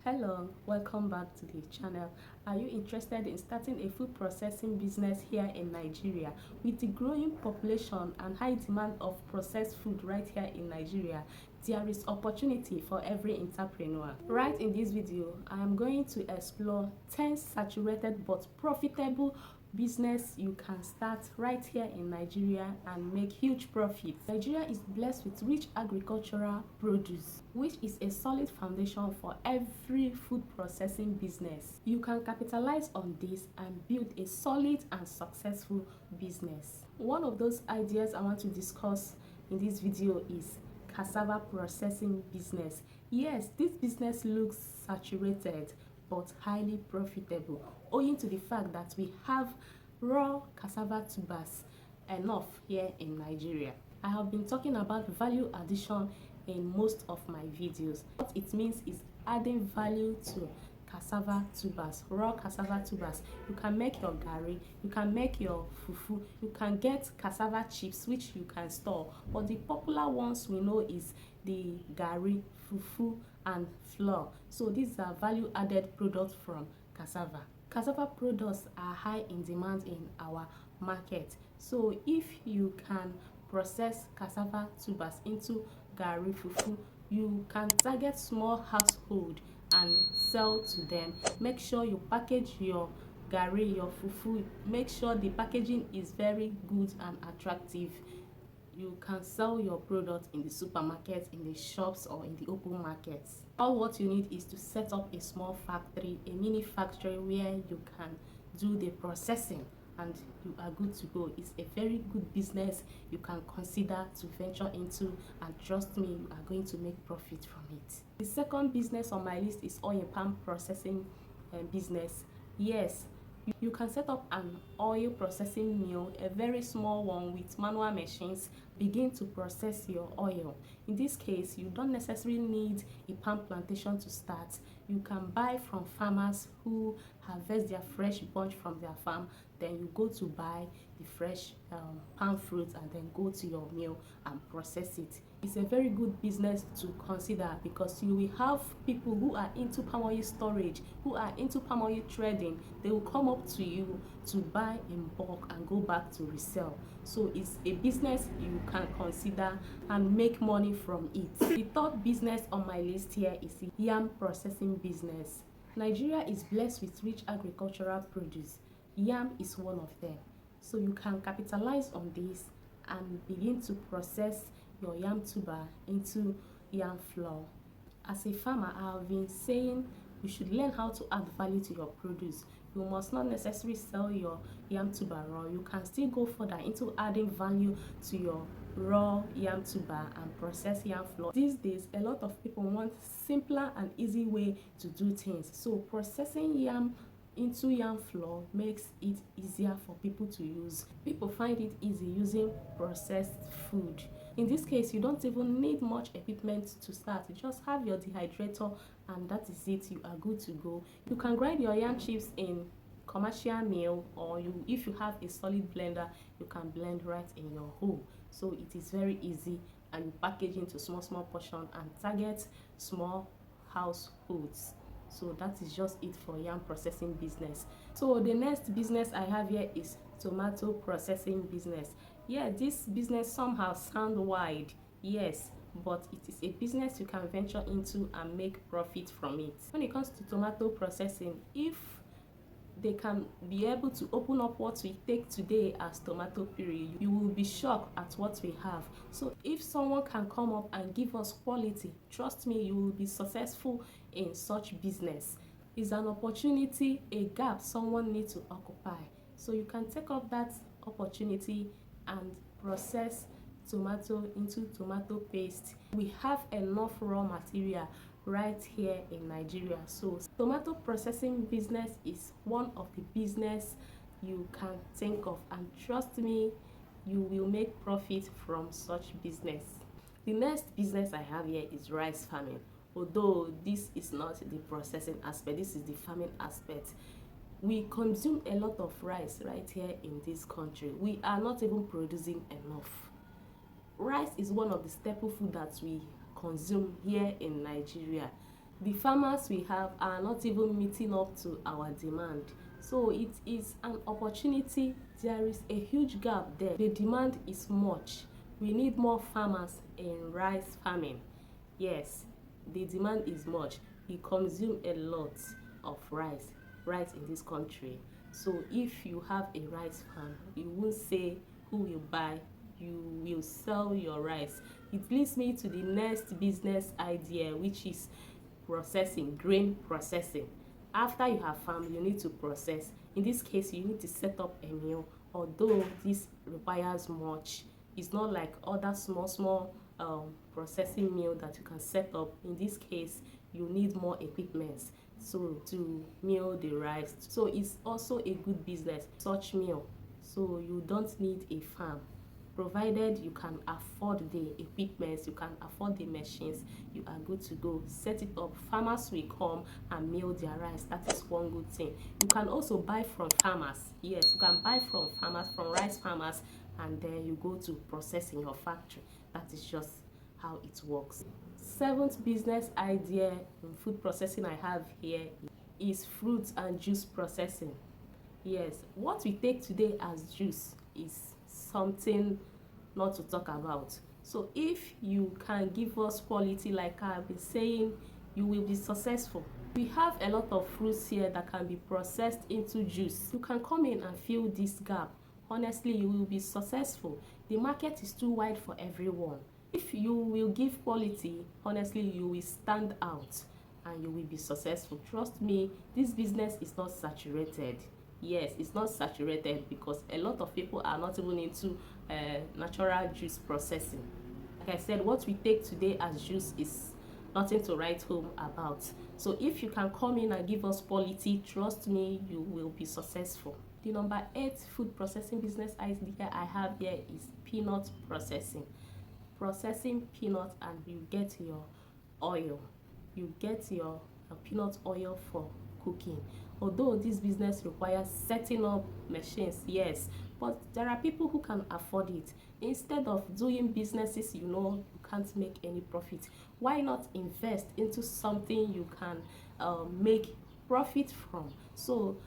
Hello, welcome back to the channel. Are you interested in starting a food processing business here in Nigeria? With the growing population and high demand of processed food right here in Nigeria, there is opportunity for every entrepreneur. Right in this video, I am going to explore 10 saturated but profitable business you can start right here in Nigeria and make huge profits. Nigeria is blessed with rich agricultural produce, which is a solid foundation for every food processing business. You can capitalize on this and build a solid and successful business. One of those ideas I want to discuss in this video is cassava processing business. Yes, this business looks saturated but highly profitable, owing to the fact that we have raw cassava tubers enough here in Nigeria. I have been talking about value addition in most of my videos. What it means is adding value to cassava tubers, raw cassava tubers. You can make your garri, you can make your fufu, you can get cassava chips which you can store, but the popular ones we know is the garri, fufu and flour. So these are value added products from cassava. Cassava products are high in demand in our market, so if you can process cassava tubers into garri, fufu, you can target small household and sell to them. Make sure you package your garri, your fufu, make sure the packaging is very good and attractive. You can sell your product in the supermarket, in the shops or in the open markets. All what you need is to set up a small factory, a mini factory where you can do the processing and you are good to go. It's a very good business you can consider to venture into, and trust me, you are going to make profit from it. The second business on my list is oil palm processing business. Yes, you can set up an oil processing mill, a very small one with manual machines. Begin to process your oil. In this case, you don't necessarily need a palm plantation to start. You can buy from farmers who harvest their fresh bunch from their farm. Then you go to buy the fresh palm fruit and then go to your mill and process it. It's a very good business to consider because you will have people who are into palm oil storage, who are into palm oil trading. They will come up to you to buy in bulk and go back to resell. So it's a business you can consider and make money from it. The third business on my list here is the yam processing business. Nigeria is blessed with rich agricultural produce. Yam is one of them. So you can capitalize on this and begin to process your yam tuber into yam flour. As a farmer, I have been saying you should learn how to add value to your produce. You must not necessarily sell your yam tuber raw. You can still go further into adding value to your raw yam tuber and process yam flour. These days, a lot of people want simpler and easy way to do things. So processing yam into yam flour makes it easier for people to use. People find it easy using processed food. In this case, you don't even need much equipment to start. You just have your dehydrator and that is it. You are good to go. You can grind your yam chips in commercial mill, or if you have a solid blender, you can blend right in your home. So it is very easy, and you package into small portion and target small households. So that is just it for yam processing business. So the next business I have here is tomato processing business. Yeah, this business somehow sound wide, yes, but it is a business you can venture into and make profit from it. When it comes to tomato processing, if they can be able to open up what we take today as tomato puree, you will be shocked at what we have. So if someone can come up and give us quality, trust me, you will be successful in such business. It's an opportunity, a gap someone needs to occupy. So you can take up that opportunity and process tomato into tomato paste. We have enough raw material right here in Nigeria. So tomato processing business is one of the business you can think of, and trust me, you will make profit from such business. The next business I have here is rice farming. Although this is not the processing aspect, this is the farming aspect. We consume a lot of rice right here in this country. We are not even producing enough. Rice is one of the staple food that we consume here in Nigeria. The farmers we have are not even meeting up to our demand. So it is an opportunity. There is a huge gap there. The demand is much. We need more farmers in rice farming. Yes, the demand is much. We consume a lot of rice in this country. So if you have a rice farm, you won't say who will buy, you will sell your rice. It leads me to the next business idea, which is processing, grain processing. After you have farmed, you need to process. In this case, you need to set up a mill. Although this requires much, it's not like other small processing mill that you can set up. In this case, you need more equipment so to mill the rice. So it's also a good business, such mill. So you don't need a farm, provided you can afford the equipment, you can afford the machines, you are good to go. Set it up. Farmers will come and mill their rice. That is one good thing. You can also buy from farmers. Yes, you can buy from farmers, from rice farmers, and then you go to process in your factory. That is just how it works. Seventh business idea in food processing I have here is fruit and juice processing. Yes, what we take today as juice is something not to talk about. So if you can give us quality, like I've been saying, you will be successful. We have a lot of fruits here that can be processed into juice. You can come in and fill this gap. Honestly, you will be successful. The market is too wide for everyone. If you will give quality, honestly, you will stand out and you will be successful. Trust me, this business is not saturated. Yes, it's not saturated because a lot of people are not even into natural juice processing. Like I said, what we take today as juice is nothing to write home about. So if you can come in and give us quality, trust me, you will be successful. The number 8 food processing business idea I have here is peanut processing. Processing peanut, and you get your oil. You get your peanut oil for cooking. Although this business requires setting up machines, yes, but there are people who can afford it. Instead of doing businesses you can't make any profit, why not invest into something you can make profit from? So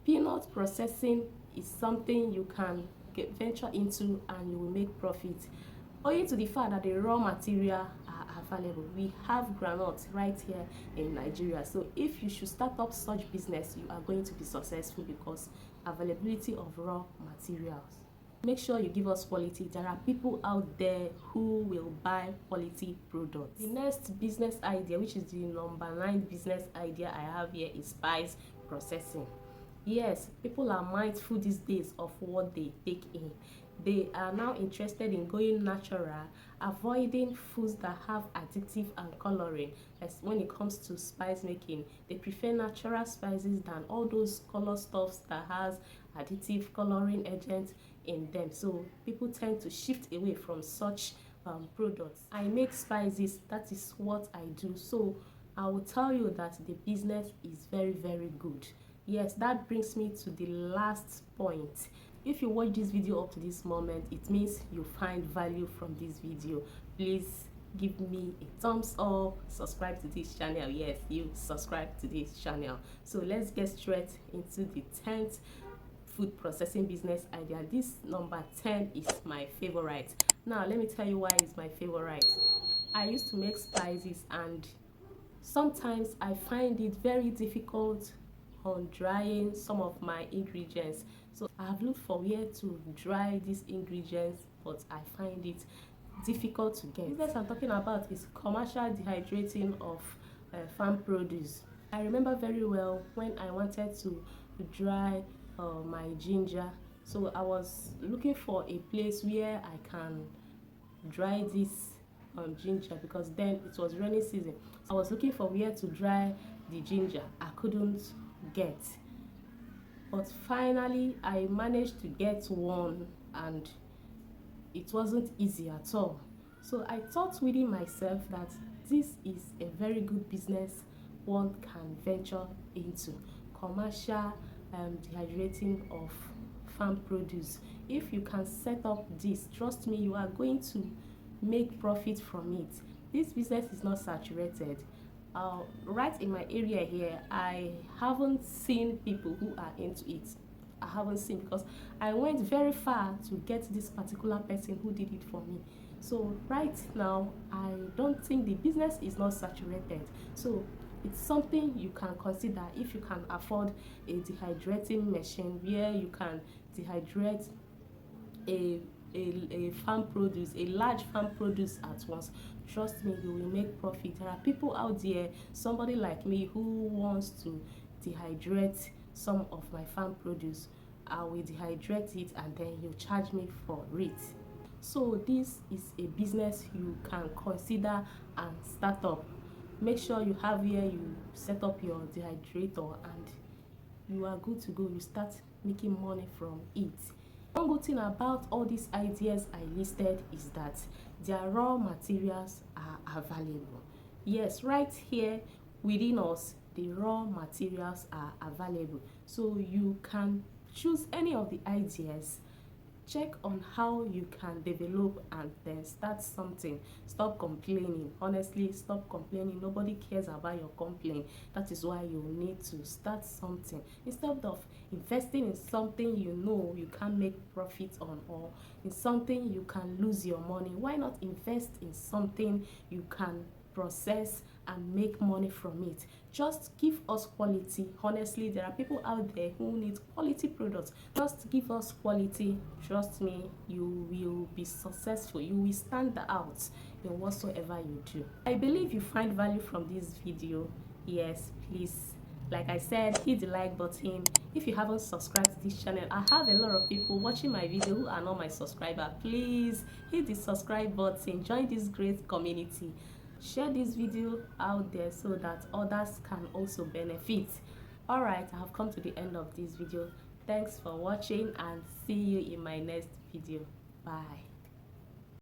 peanut processing is something you can venture into and you will make profit. Owing to the fact that the raw material are available, we have groundnuts right here in Nigeria. So if you should start up such business, you are going to be successful because availability of raw materials. Make sure you give us quality. There are people out there who will buy quality products. The next business idea, which is the number 9 business idea I have here, is spice processing. Yes, people are mindful these days of what they take in. They are now interested in going natural, avoiding foods that have additive and coloring. As when it comes to spice making, they prefer natural spices than all those color stuffs that has additive coloring agents in them. So people tend to shift away from such products. I make spices, that is what I do. So I will tell you that the business is very, very good. Yes, that brings me to the last point. If you watch this video up to this moment, it means you find value from this video. Please give me a thumbs up, subscribe to this channel. Yes, you subscribe to this channel. So let's get straight into the 10th food processing business idea. This number 10 is my favorite. Now let me tell you why it's my favorite. I used to make spices and sometimes I find it very difficult on drying some of my ingredients. So I have looked for where to dry these ingredients, but I find it difficult to get. The business I'm talking about is commercial dehydrating of farm produce. I remember very well when I wanted to dry my ginger. So I was looking for a place where I can dry this ginger because then it was rainy season. I was looking for where to dry the ginger. I couldn't get, but finally I managed to get one and it wasn't easy at all. So I thought within myself that this is a very good business one can venture into, commercial dehydrating of farm produce. If you can set up this, trust me, you are going to make profit from it. This business is not saturated. Right in my area here, I haven't seen people who are into it. I haven't seen, because I went very far to get this particular person who did it for me. So right now, I don't think the business is not saturated. So it's something you can consider if you can afford a dehydrating machine where you can dehydrate a a farm produce, a large farm produce at once. Trust me, you will make profit. There are people out there, somebody like me who wants to dehydrate some of my farm produce. I will dehydrate it and then you charge me for it. So this is a business you can consider and start up. Make sure you have where you set up your dehydrator and you are good to go. You start making money from it. One good thing about all these ideas I listed is that their raw materials are available. Yes, right here within us, the raw materials are available. So you can choose any of the ideas, check on how you can develop and then start something. Stop complaining. Honestly, stop complaining. Nobody cares about your complaint. That is why you need to start something instead of investing in something you know you can't make profit on, or in something you can lose your money. Why not invest in something you can process and make money from it? Just give us quality. Honestly, there are people out there who need quality products. Just give us quality. Trust me, you will be successful. You will stand out in whatsoever you do. I believe you find value from this video. Yes, please, like I said, hit the like button. If you haven't subscribed to this channel, I have a lot of people watching my video who are not my subscriber. Please hit the subscribe button. Join this great community. Share this video out there so that others can also benefit. All right, I have come to the end of this video. Thanks for watching and see you in my next video. Bye.